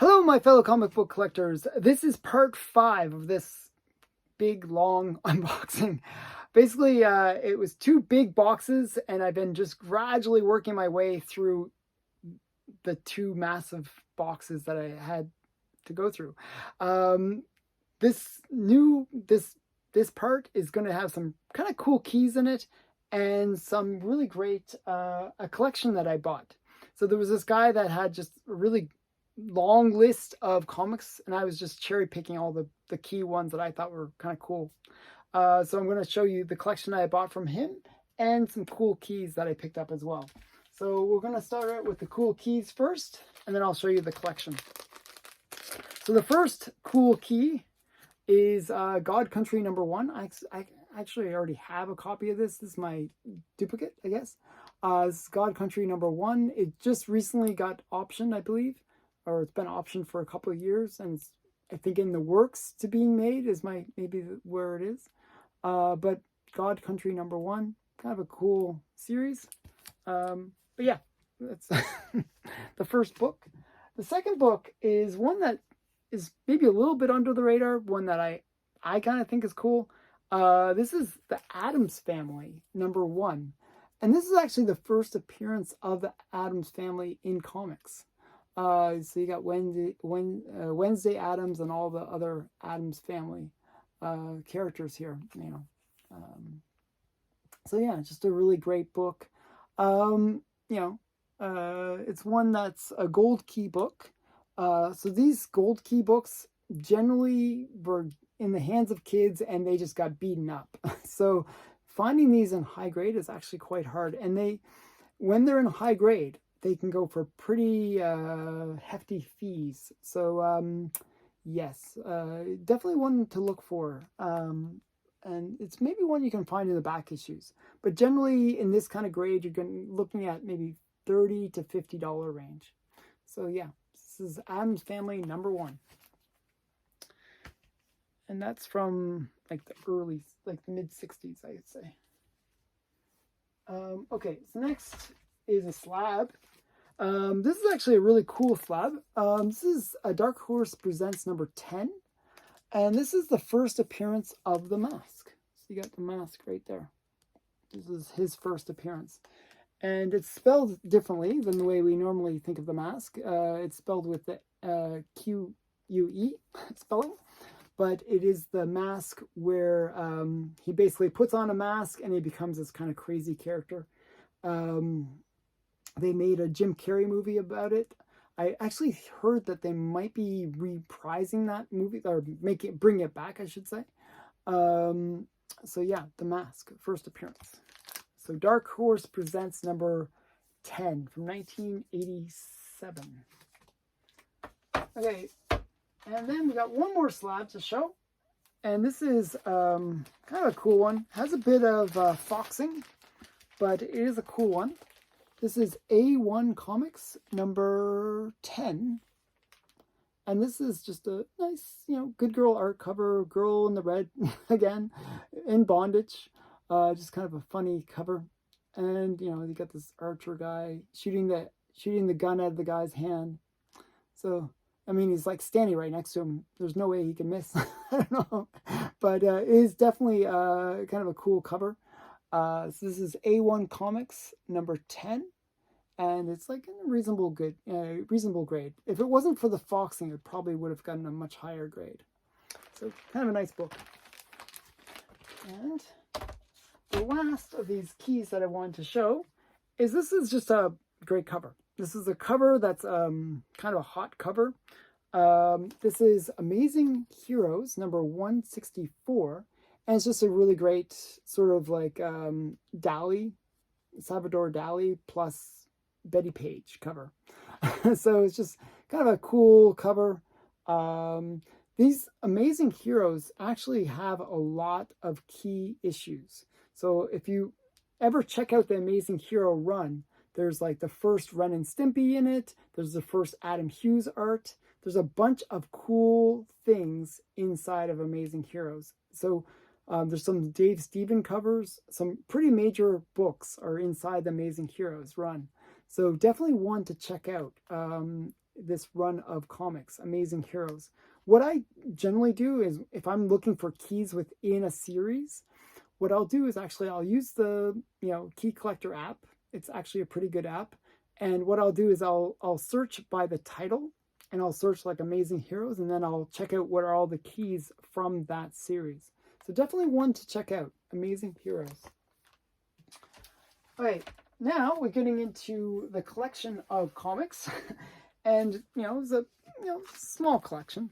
Hello, my fellow comic book collectors. This is part 5 of this big, long unboxing. Basically, it was 2 big boxes, and I've been just gradually working my way through the 2 massive boxes that I had to go through. This part is going to have some kind of cool keys in it, and some really great a collection that I bought. So there was this guy that had just a really long list of comics, and I was just cherry picking all the key ones that I thought were kind of cool. So I'm going to show you the collection I bought from him and some cool keys that I picked up as well. So we're going to start out with the cool keys first, and then I'll show you the collection. So the first cool key is God Country #1. I actually already have a copy of this. This is my duplicate, I guess. This is God Country #1. It just recently got optioned, I believe, or it's been optioned for a couple of years, and it's, I think, in the works to being made is maybe where it is. But God Country #1, kind of a cool series. But yeah, that's the first book. The second book is one that is maybe a little bit under the radar, one that I kind of think is cool. This is the Addams Family #1. And this is actually the first appearance of the Addams Family in comics. So you got Wednesday Addams and all the other Addams Family characters here, you know. So yeah, just a really great book. It's one that's a gold key book. So these gold key books generally were in the hands of kids and they just got beaten up. So finding these in high grade is actually quite hard. And when they're in high grade, they can go for pretty hefty fees. So yes, definitely one to look for. And it's maybe one you can find in the back issues. But generally in this kind of grade, you're looking at maybe $30 to $50 range. So yeah, this is Addams Family #1. And that's from like the mid-60s, I'd say. Okay, so next is a slab. This is actually a really cool slab. This is a Dark Horse Presents #10. And this is the first appearance of the Mask. So you got the Mask right there. This is his first appearance. And it's spelled differently than the way we normally think of the Mask. It's spelled with the Q-U-E spelling. But it is the mask where he basically puts on a mask and he becomes this kind of crazy character. They made a Jim Carrey movie about it. I actually heard that they might be reprising that movie, or bring it back, I should say. So yeah, The Mask, first appearance. So Dark Horse Presents #10 from 1987. Okay, and then we got one more slab to show. And this is kind of a cool one. Has a bit of foxing, but it is a cool one. This is A1 Comics #10. And this is just a nice, good girl art cover. Girl in the red, again, in bondage. Just kind of a funny cover. And, you got this archer guy shooting the gun out of the guy's hand. So, I mean, he's like standing right next to him. There's no way he can miss. I don't know. But it is definitely kind of a cool cover. So this is A1 Comics #10. And it's like a reasonable grade. If it wasn't for the foxing, it probably would have gotten a much higher grade. So kind of a nice book. And the last of these keys that I wanted to show is this is just a great cover. This is a cover that's kind of a hot cover. This is Amazing Heroes #164. And it's just a really great sort of like Salvador Dali plus Betty Page cover. So it's just kind of a cool cover. These Amazing Heroes actually have a lot of key issues. So if you ever check out the Amazing Hero run, there's like the first Ren and Stimpy in it. There's the first Adam Hughes art. There's a bunch of cool things inside of Amazing Heroes. So there's some Dave Stephen covers. Some pretty major books are inside the Amazing Heroes run. So definitely one to check out. this run of comics, Amazing Heroes. What I generally do is if I'm looking for keys within a series, what I'll do is actually I'll use the key collector app. It's actually a pretty good app. And what I'll do is I'll search by the title, and I'll search like Amazing Heroes, and then I'll check out what are all the keys from that series. So definitely one to check out, Amazing Heroes. All right, now we're getting into the collection of comics. And it was a small collection.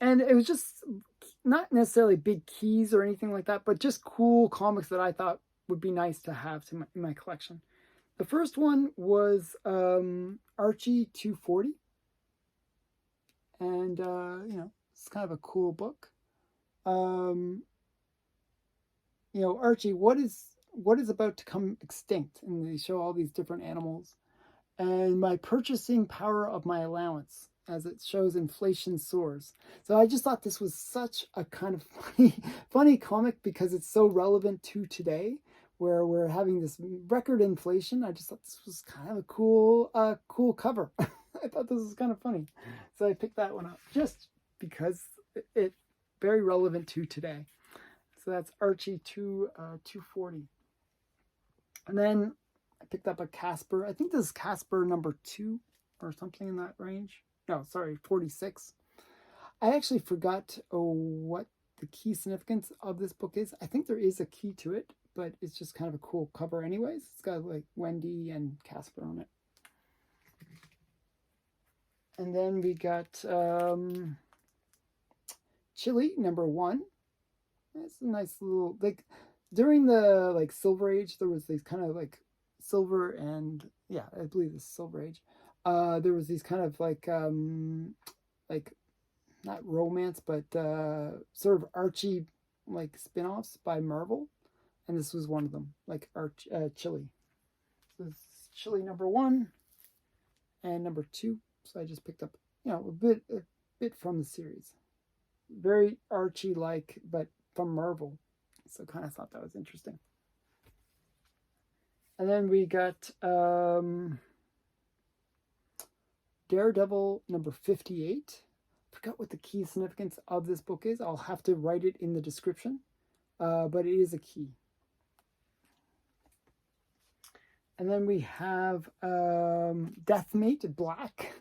And it was just not necessarily big keys or anything like that, but just cool comics that I thought would be nice to have in my collection. The first one was Archie 240. And, it's kind of a cool book. Archie, what is about to come extinct? And they show all these different animals. And my purchasing power of my allowance, as it shows inflation soars. So I just thought this was such a kind of funny comic because it's so relevant to today, where we're having this record inflation. I just thought this was kind of a cool cover. I thought this was kind of funny. So I picked that one up just because it's very relevant to today. So that's Archie 240. And then I picked up a Casper. I think this is Casper number 2 or something in that range. No, sorry, 46. I actually forgot what the key significance of this book is. I think there is a key to it, but it's just kind of a cool cover anyways. It's got like Wendy and Casper on it. And then we got Chili number 1. It's a nice little, like, during the Silver Age, there was these kind of like Silver and, yeah, I believe this is Silver Age. There was these kind of like not romance, but sort of Archie like spin-offs by Marvel, and this was one of them, like Chili. So this is Chili number 1 and number 2. So I just picked up, a bit from the series, very Archie like, but from Marvel. So kind of thought that was interesting. And then we got Daredevil number 58. Forgot what the key significance of this book is. I'll have to write it in the description, but it is a key. And then we have Deathmate Black.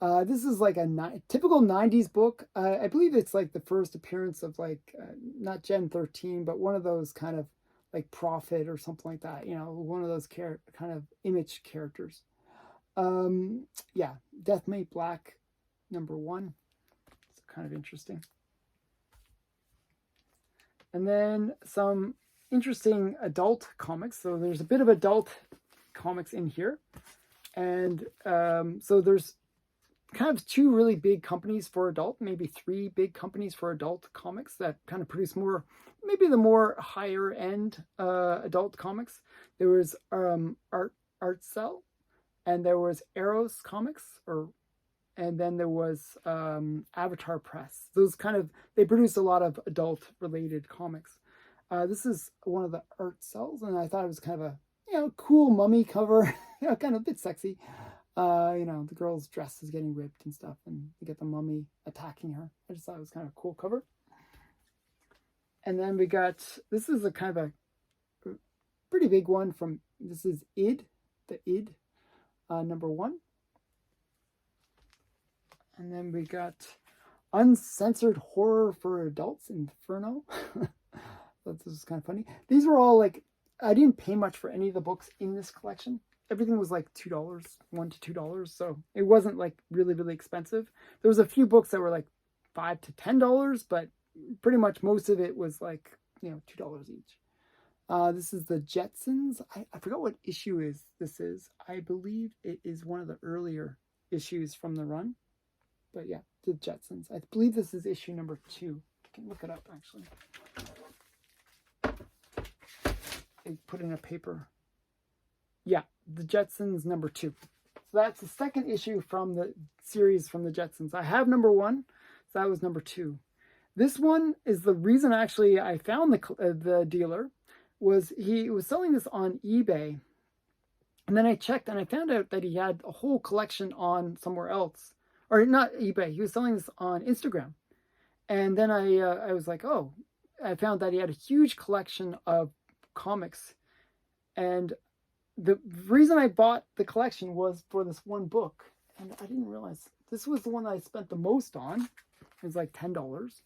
This is like a typical 90s book. I believe it's like the first appearance of like, not Gen 13, but one of those kind of like Prophet or something like that. One of those kind of image characters. Yeah, Deathmate Black number 1. It's kind of interesting. And then some interesting adult comics. So there's a bit of adult comics in here. And so there's kind of 2 really big companies for adult, maybe 3 big companies for adult comics that kind of produce maybe the more higher end adult comics. There was Art Cell, and there was Eros Comics, and then there was Avatar Press. They produce a lot of adult related comics. This is one of the Art Cells, and I thought it was kind of a cool mummy cover, kind of a bit sexy. The girl's dress is getting ripped and stuff, and you get the mummy attacking her. I just thought it was kind of a cool cover. And then we got, this is a kind of a pretty big one this is the Id, number 1. And then we got Uncensored Horror for Adults, Inferno. This is kind of funny. These were all like, I didn't pay much for any of the books in this collection. Everything was like $2, $1 to $2. So it wasn't like really, really expensive. There was a few books that were like $5 to $10, but pretty much most of it was like, $2 each. This is the Jetsons. I forgot what issue this is. I believe it is one of the earlier issues from the run. But yeah, the Jetsons. I believe this is issue number 2. I can look it up actually. I put in a paper. Yeah, the Jetsons number 2. So that's the second issue from the series from the Jetsons. I have number 1, so that was number 2. This one is the reason actually I found the dealer. Was he was selling this on eBay, And then I checked and I found out that he had a whole collection on somewhere else, or not eBay. He was selling this on Instagram. And then I was like, oh, I found that he had a huge collection of comics. And the reason I bought the collection was for this one book. And I didn't realize this was the one that I spent the most on. It was like $10.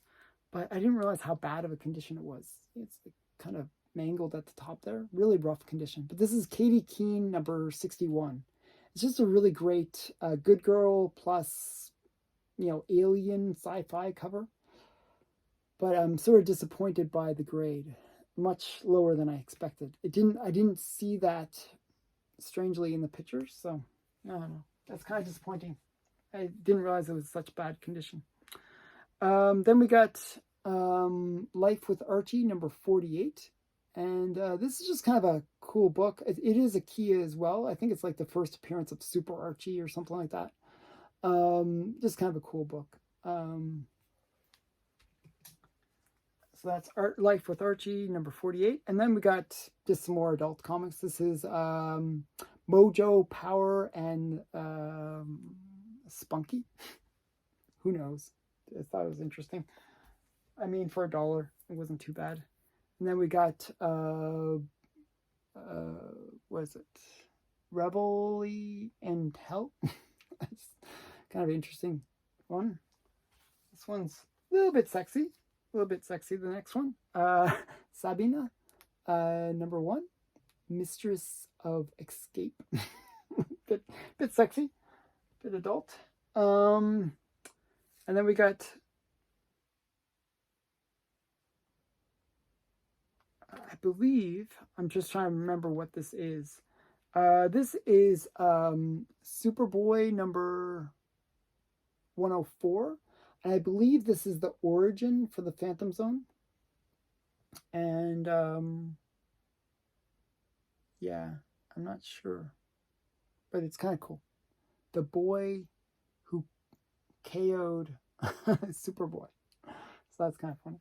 But I didn't realize how bad of a condition it was. It's kind of mangled at the top there. Really rough condition. But this is Katie Keene number 61. It's just a really great Good Girl plus, alien sci-fi cover. But I'm sort of disappointed by the grade. Much lower than I expected. I didn't see that strangely in the pictures, so I don't know. That's kind of disappointing. I didn't realize it was such bad condition. Then we got Life with Archie number 48. And this is just kind of a cool book. It is a Kia as well. I think it's like the first appearance of Super Archie or something like that. Just kind of a cool book. So that's Life with Archie, number 48. And then we got just some more adult comics. This is Mojo, Power, and Spunky. Who knows? I thought it was interesting. I mean, for $1, it wasn't too bad. And then we got, what is it? Revelry and Hell. That's kind of an interesting one. This one's a little bit sexy. A little bit sexy, the next one. Sabina, number 1. Mistress of Escape. bit sexy. Bit adult. And then we got... I believe, I'm just trying to remember what this is. This is Superboy number 104. And I believe this is the origin for the Phantom Zone. And, yeah, I'm not sure. But it's kind of cool. The boy who KO'd Superboy. So that's kind of funny.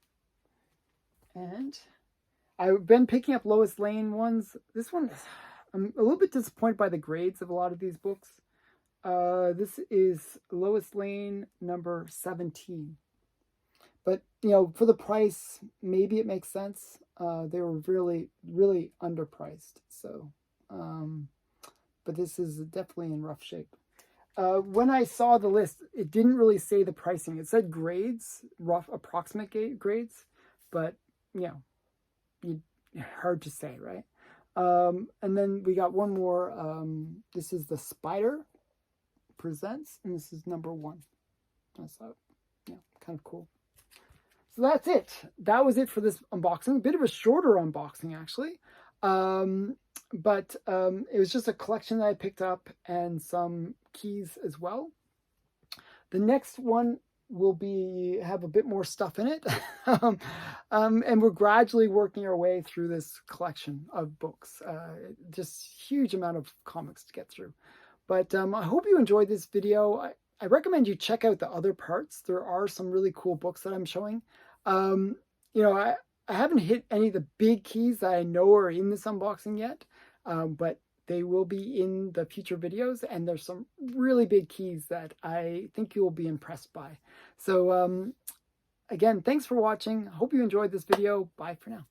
And I've been picking up Lois Lane ones. This one, I'm a little bit disappointed by the grades of a lot of these books. This is Lois Lane number 17. But, for the price, maybe it makes sense. They were really, really underpriced. So, but this is definitely in rough shape. When I saw the list, it didn't really say the pricing. It said grades, rough approximate grades, but, hard to say, right? And then we got one more. This is The Spider Presents, and this is number 1. That's kind of cool. So that's it. That was it for this unboxing. A bit of a shorter unboxing, actually. But it was just a collection that I picked up and some keys as well. The next one will have a bit more stuff in it. And we're gradually working our way through this collection of books. Just huge amount of comics to get through. But I hope you enjoyed this video. I recommend you check out the other parts. There are some really cool books that I'm showing. I haven't hit any of the big keys that I know are in this unboxing yet, but they will be in the future videos, and there's some really big keys that I think you will be impressed by. So again, thanks for watching. Hope you enjoyed this video. Bye for now.